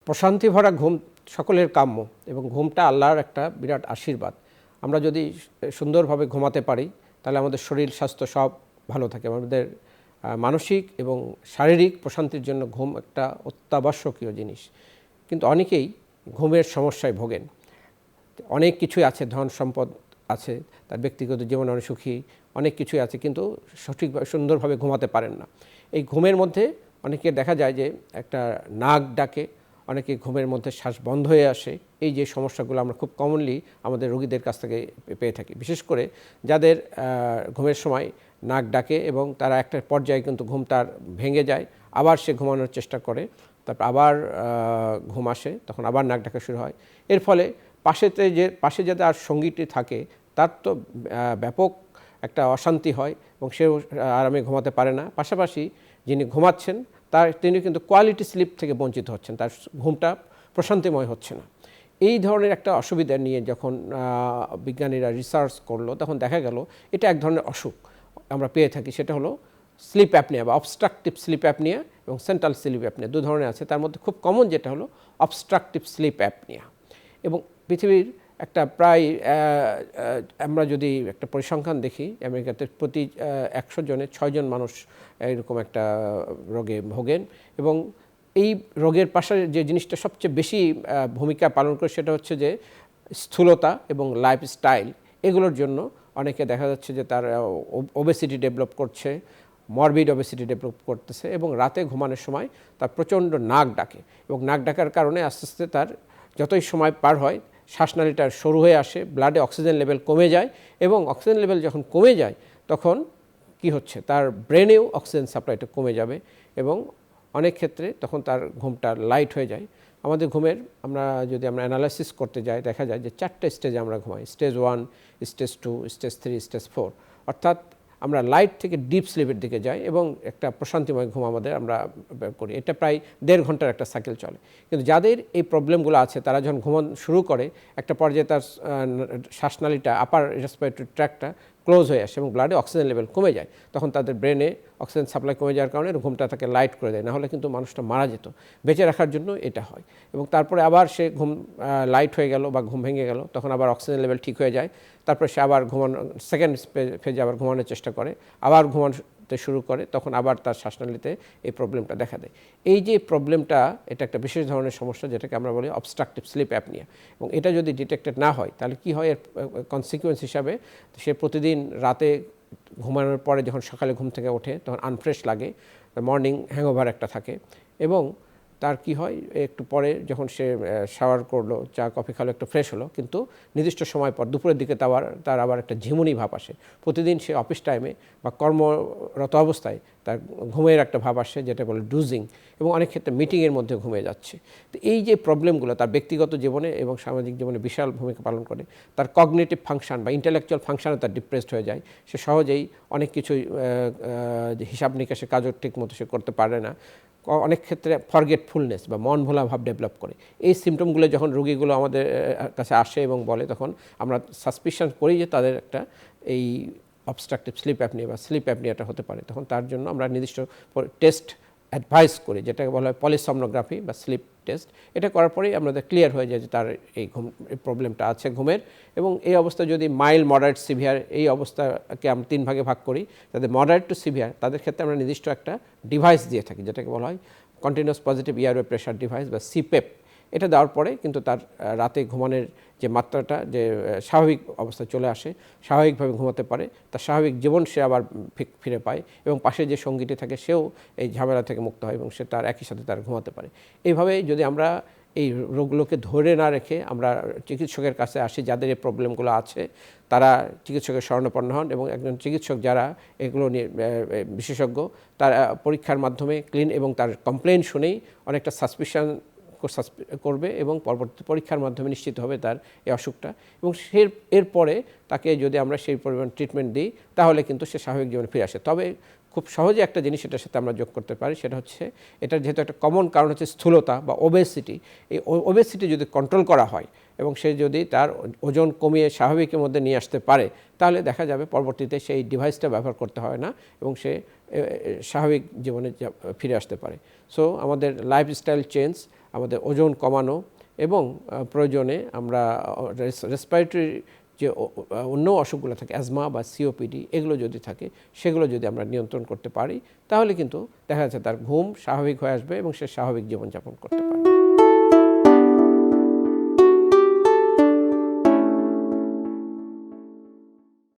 প্রশান্তি ভরা ঘুম সকলের কাম্য এবং ঘুমটা আল্লাহর একটা বিরাট আশীর্বাদ। আমরা যদি সুন্দরভাবে ঘুমাতে পারি তাহলে আমাদের শরীর স্বাস্থ্য সব ভালো থাকে। আমাদের মানসিক এবং শারীরিক প্রশান্তির জন্য ঘুম একটা অত্যাবশ্যকীয় জিনিস। কিন্তু অনেকেই ঘুমের সমস্যায় ভোগেন। অনেক কিছুই আছে, ধন সম্পদ আছে, তার ব্যক্তিগত জীবন অনেক সুখী, অনেক কিছুই আছে, কিন্তু সঠিকভাবে সুন্দরভাবে ঘুমাতে পারেন না। এই ঘুমের মধ্যে অনেকে দেখা যায় যে একটা নাক ডাকে, অনেকে ঘুমের মধ্যে শ্বাস বন্ধ হয়ে আসে। এই যে সমস্যাগুলো আমরা খুব কমনলি আমাদের রোগীদের কাছ থেকে পেয়ে থাকি, বিশেষ করে যাদের ঘুমের সময় নাক ডাকে এবং তারা একটা পর্যায়ে কিন্তু ঘুম তার ভেঙে যায়, আবার সে ঘুমানোর চেষ্টা করে, তারপর আবার ঘুম আসে, তখন আবার নাক ডাকা শুরু হয়। এর ফলে পাশে যে তার সঙ্গীটি থাকে তার তো ব্যাপক একটা অশান্তি হয় এবং সে আরামে ঘুমাতে পারে না। পাশাপাশি যিনি ঘুমাচ্ছেন তিনি কিন্তু কোয়ালিটি স্লিপ থেকে বঞ্চিত হচ্ছেন, তার ঘুমটা প্রশান্তিময় হচ্ছে না। এই ধরনের একটা অসুবিধা নিয়ে যখন বিজ্ঞানীরা রিসার্চ করলো, তখন দেখা গেল এটা এক ধরনের অসুখ আমরা পেয়ে থাকি। সেটা হলো স্লিপ অ্যাপনিয়া বা অবস্ট্রাকটিভ স্লিপ অ্যাপনিয়া এবং সেন্ট্রাল স্লিপ অ্যাপনিয়া, দু ধরনের আছে। তার মধ্যে খুব কমন যেটা হলো অবস্ট্রাকটিভ স্লিপ অ্যাপনিয়া। এবং পৃথিবীর একটা প্রায় আমরা যদি একটা পরিসংখ্যান দেখি, আমেরিকাতে প্রতি 100 জনে 6 জন মানুষ এরকম একটা রোগে ভোগেন। এবং এই রোগের পাশে যে জিনিসটা সবচেয়ে বেশি ভূমিকা পালন করে সেটা হচ্ছে যে স্থূলতা এবং লাইফস্টাইল। এগুলোর জন্য অনেকে দেখা যাচ্ছে যে তার ওবেসিটি ডেভেলপ করছে, মরবিড ওবেসিটি ডেভেলপ করতেছে, এবং রাতে ঘুমানোর সময় তার প্রচণ্ড নাক ডাকে এবং নাক ডাকার কারণে আস্তে আস্তে তার যতই সময় পার হয় শ্বাসনালীটা সরু হয়ে আসে, ব্লাডে অক্সিজেন লেভেল কমে যায়, এবং অক্সিজেন লেভেল যখন কমে যায় তখন কি হচ্ছে, তার ব্রেনেও অক্সিজেন সাপ্লাইটা কমে যাবে এবং অনেক ক্ষেত্রে তখন তার ঘুমটা লাইট হয়ে যায়। আমাদের ঘুমের যদি আমরা অ্যানালাইসিস করতে যাই, দেখা যায় যে 4টে স্টেজে আমরা ঘুমাই: স্টেজ 1, স্টেজ 2, স্টেজ 3, স্টেজ 4। অর্থাৎ আমরা লাইট থেকে ডিপ স্লিপের দিকে যাই এবং একটা প্রশান্তিময় ঘুম আমরা করি। এটা প্রায় 1.5 ঘন্টার একটা সাইকেল চলে। কিন্তু যাদের এই প্রবলেমগুলো আছে তারা যখন ঘুমানো শুরু করে, একটা পর্যায়ে তার শ্বাসনালীটা, আপার রেসপিরেটরি ট্র্যাক্টটা ক্লোজ হয়ে আসে এবং ব্লাডে অক্সিজেন লেভেল কমে যায়। তখন তাদের ব্রেনে অক্সিজেন সাপ্লাই কমে যাওয়ার কারণে ঘুমটা তাকে লাইট করে দেয়, নাহলে কিন্তু মানুষটা মারা যেত। বেঁচে রাখার জন্য এটা হয়। এবং তারপরে আবার সে ঘুম লাইট হয়ে গেল বা ঘুম ভেঙে গেল, তখন আবার অক্সিজেন লেভেল ঠিক হয়ে যায়। তারপরে সে আবার সেকেন্ড ফেজে আবার ঘুমানোর চেষ্টা করে, আবার ঘুমাতে শুরু করে, তখন আবার তার শ্বাসনালীতে এই প্রবলেমটা দেখা দেয়। এই যে প্রবলেমটা, এটা একটা বিশেষ ধরনের সমস্যা যেটাকে আমরা বলি অবস্ট্রাকটিভ স্লিপ অ্যাপনিয়া। এবং এটা যদি ডিটেক্টেড না হয় তাহলে কি হয়, এর কনসিকুয়েন্স হিসাবে সে প্রতিদিন রাতে ঘুমানোর পরে যখন সকালে ঘুম থেকে ওঠে তখন আনফ্রেশ লাগে, মর্নিং হ্যাংওভার একটা থাকে। এবং তার কি হয়, একটু পরে যখন সে শাওয়ার করলো, চা কফি খালো, একটু ফ্রেশ হলো, কিন্তু নির্দিষ্ট সময় পর দুপুরের দিকে তার আবার একটা ঝিমুনি ভাব আসে। প্রতিদিন সে অফিস টাইমে বা কর্মরত অবস্থায় তার ঘুমের একটা ভাব আসে, যেটা বলে ডুজিং, এবং অনেক ক্ষেত্রে মিটিংয়ের মধ্যে ঘুমিয়ে যাচ্ছে। তো এই যে প্রবলেমগুলো তার ব্যক্তিগত জীবনে এবং সামাজিক জীবনে বিশাল ভূমিকা পালন করে। তার কগনিটিভ ফাংশন বা ইন্টেলেকচুয়াল ফাংশনে তার ডিপ্রেসড হয়ে যায়। সে সহজেই অনেক কিছুই হিসাব নিকাশের কাজও ঠিক মতো সে করতে পারে না। অনেক ক্ষেত্রে ফরগেটফুলনেস বা মন ভোলা ভাব ডেভেলপ করে। এই সিমটমগুলো যখন রোগীগুলো আমাদের কাছে আসে এবং বলে, তখন আমরা সাসপিশন করি যে তাদের একটা এই অবস্ট্রাকটিভ স্লিপ অ্যাপনিয়া বা স্লিপ অ্যাপনিয়াটা হতে পারে। তখন তার জন্য আমরা নির্দিষ্ট টেস্ট অ্যাডভাইস করি, যেটাকে বলা হয় পলিসমনোগ্রাফি বা স্লিপ টেস্ট। এটা করার পরেই আমাদের ক্লিয়ার হয়ে যায় যে তার এই প্রবলেমটা আছে ঘুমের। এবং এই অবস্থা যদি মাইল্ড, মডারেট, সিভিয়ার, এই অবস্থাকে আমরা 3 ভাগে ভাগ করি। যাদের মডারেট টু সিভিয়ার তাদের ক্ষেত্রে আমরা নির্দিষ্ট একটা ডিভাইস দিয়ে থাকি, যেটাকে বলা হয় continuous positive airway pressure device বা সিপেপ। এটা দেওয়ার পরে কিন্তু তার রাতে ঘুমানোর যে মাত্রাটা, যে স্বাভাবিক অবস্থায় চলে আসে, স্বাভাবিকভাবে ঘুমাতে পারে, তার স্বাভাবিক জীবন সে আবার ফিরে পায়, এবং পাশে যে সঙ্গীটি থাকে সেও এই ঝামেলা থেকে মুক্ত হয় এবং সে তার একই সাথে তার ঘুমাতে পারে। এইভাবে যদি আমরা এই রোগগুলোকে ধরে না রেখে আমরা চিকিৎসকের কাছে আসি, যাদের এই প্রবলেমগুলো আছে তারা চিকিৎসকের শরণাপন্ন হন, এবং একজন চিকিৎসক যারা এগুলো নিয়ে বিশেষজ্ঞ, তার পরীক্ষার মাধ্যমে ক্লিন এবং তার কমপ্লেন শুনেই অনেকটা সাসপিশন করবে এবং পরবর্তী পরীক্ষার মাধ্যমে নিশ্চিত হবে তার এই অসুখটা। এবং এরপরে তাকে যদি আমরা সেই পরিমাণ ট্রিটমেন্ট দিই তাহলে কিন্তু সে স্বাভাবিক জীবনে ফিরে আসে। তবে খুব সহজে একটা জিনিস এটার সাথে আমরা যোগ করতে পারি, সেটা হচ্ছে এটার যেহেতু একটা কমন কারণ হচ্ছে স্থূলতা বা ওবেসিটি। এই ওবেসিটি যদি কন্ট্রোল করা হয় এবং সে যদি তার ওজন কমিয়ে স্বাভাবিকের মধ্যে নিয়ে আসতে পারে, তাহলে দেখা যাবে পরবর্তীতে সেই ডিভাইসটা ব্যবহার করতে হয় না এবং সে স্বাভাবিক জীবনে ফিরে আসতে পারে। সো আমাদের লাইফস্টাইল চেঞ্জ আমাদের ওজন কমানো এবং প্রয়োজনে আমরা রেসপিরেটরি যে অন্য অসুখগুলো থাকে অ্যাজমা বা সিওপিডি এগুলো যদি থাকে সেগুলো যদি আমরা নিয়ন্ত্রণ করতে পারি তাহলে কিন্তু দেখা যাচ্ছে তার ঘুম স্বাভাবিক হয়ে আসবে এবং সে স্বাভাবিক জীবনযাপন করতে পারবে।